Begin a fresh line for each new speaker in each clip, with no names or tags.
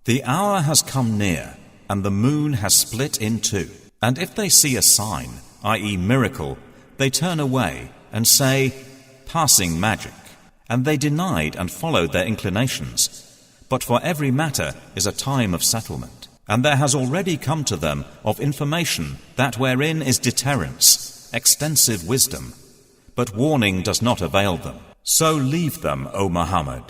The hour has come near, and the moon has split in two. And if they see a sign, i.e. miracle, they turn away and say, passing magic. And they denied and followed their inclinations. But for every matter is a time of settlement. And there has already come to them of information that wherein is deterrence, extensive wisdom. But warning does not avail them. So leave them, O Muhammad.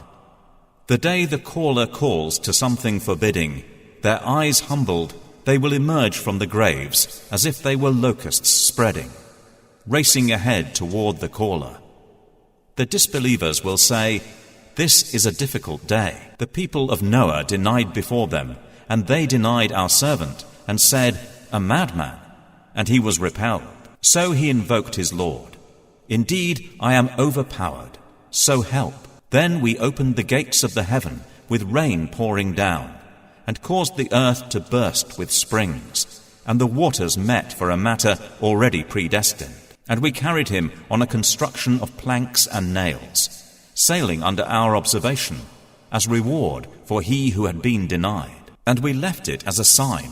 The day the caller calls to something forbidding, their eyes humbled, they will emerge from the graves as if they were locusts spreading, racing ahead toward the caller. The disbelievers will say, this is a difficult day. The people of Noah denied before them, and they denied our servant, and said, a madman, and he was repelled. So he invoked his Lord. Indeed, I am overpowered, so help. Then we opened the gates of the heaven with rain pouring down, and caused the earth to burst with springs, and the waters met for a matter already predestined. And we carried him on a construction of planks and nails, sailing under our observation, as reward for he who had been denied. And we left it as a sign.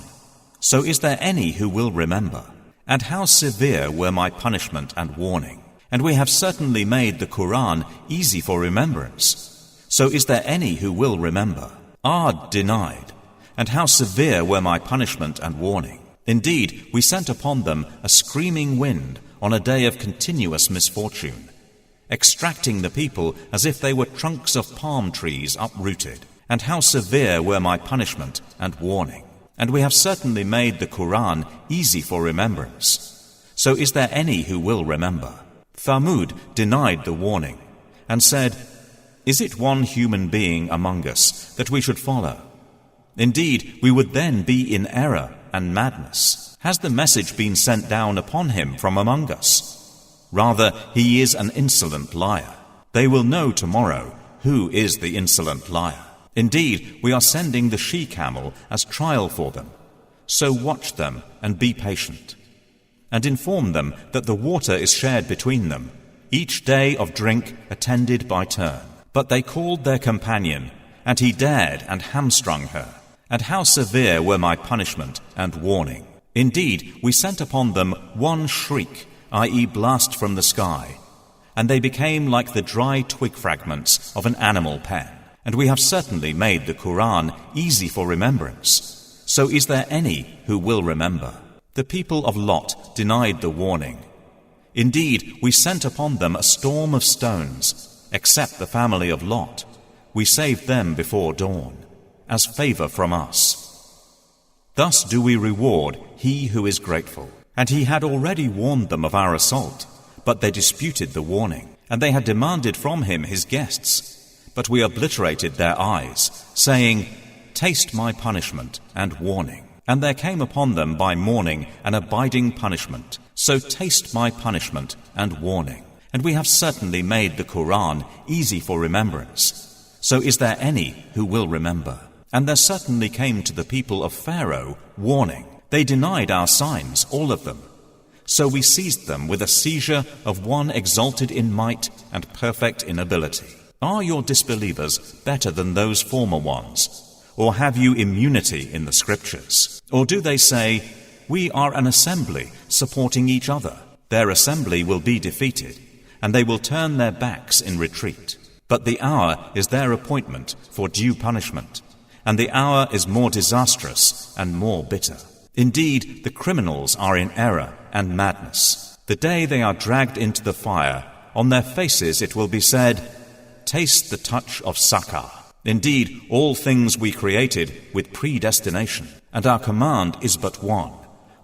So is there any who will remember? And how severe were my punishment and warning? And we have certainly made the Quran easy for remembrance. So is there any who will remember? Ad denied. And how severe were my punishment and warning? Indeed, we sent upon them a screaming wind on a day of continuous misfortune, extracting the people as if they were trunks of palm trees uprooted. And how severe were my punishment and warning? And we have certainly made the Quran easy for remembrance. So is there any who will remember? Thamud denied the warning and said, is it one human being among us that we should follow? Indeed, we would then be in error and madness. Has the message been sent down upon him from among us? Rather, he is an insolent liar. They will know tomorrow who is the insolent liar. Indeed, we are sending the she-camel as trial for them. So watch them and be patient. And inform them that the water is shared between them, each day of drink attended by turn. But they called their companion, and he dared and hamstrung her. And how severe were my punishment and warning? Indeed, we sent upon them one shriek, i.e. blast from the sky, and they became like the dry twig fragments of an animal pen. And we have certainly made the Quran easy for remembrance. So is there any who will remember? The people of Lot denied the warning. Indeed, we sent upon them a storm of stones, except the family of Lot. We saved them before dawn, as favor from us. Thus do we reward he who is grateful. And he had already warned them of our assault, but they disputed the warning, and they had demanded from him his guests. But we obliterated their eyes, saying, taste my punishment and warning. And there came upon them by morning an abiding punishment. So taste my punishment and warning. And we have certainly made the Quran easy for remembrance. So is there any who will remember? And there certainly came to the people of Pharaoh warning. They denied our signs, all of them. So we seized them with a seizure of one exalted in might and perfect in ability. Are your disbelievers better than those former ones? Or have you immunity in the scriptures? Or do they say, we are an assembly supporting each other? Their assembly will be defeated, and they will turn their backs in retreat. But the hour is their appointment for due punishment, and the hour is more disastrous and more bitter. Indeed, the criminals are in error and madness. The day they are dragged into the fire, on their faces it will be said, taste the touch of Sakar. Indeed, all things we created with predestination, and our command is but one,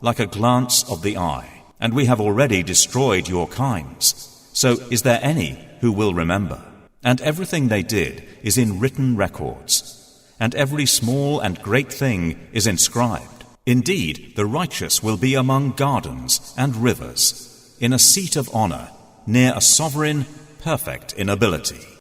like a glance of the eye. And we have already destroyed your kinds. So is there any who will remember? And everything they did is in written records, and every small and great thing is inscribed. Indeed, the righteous will be among gardens and rivers, in a seat of honor, near a sovereign, perfect in ability.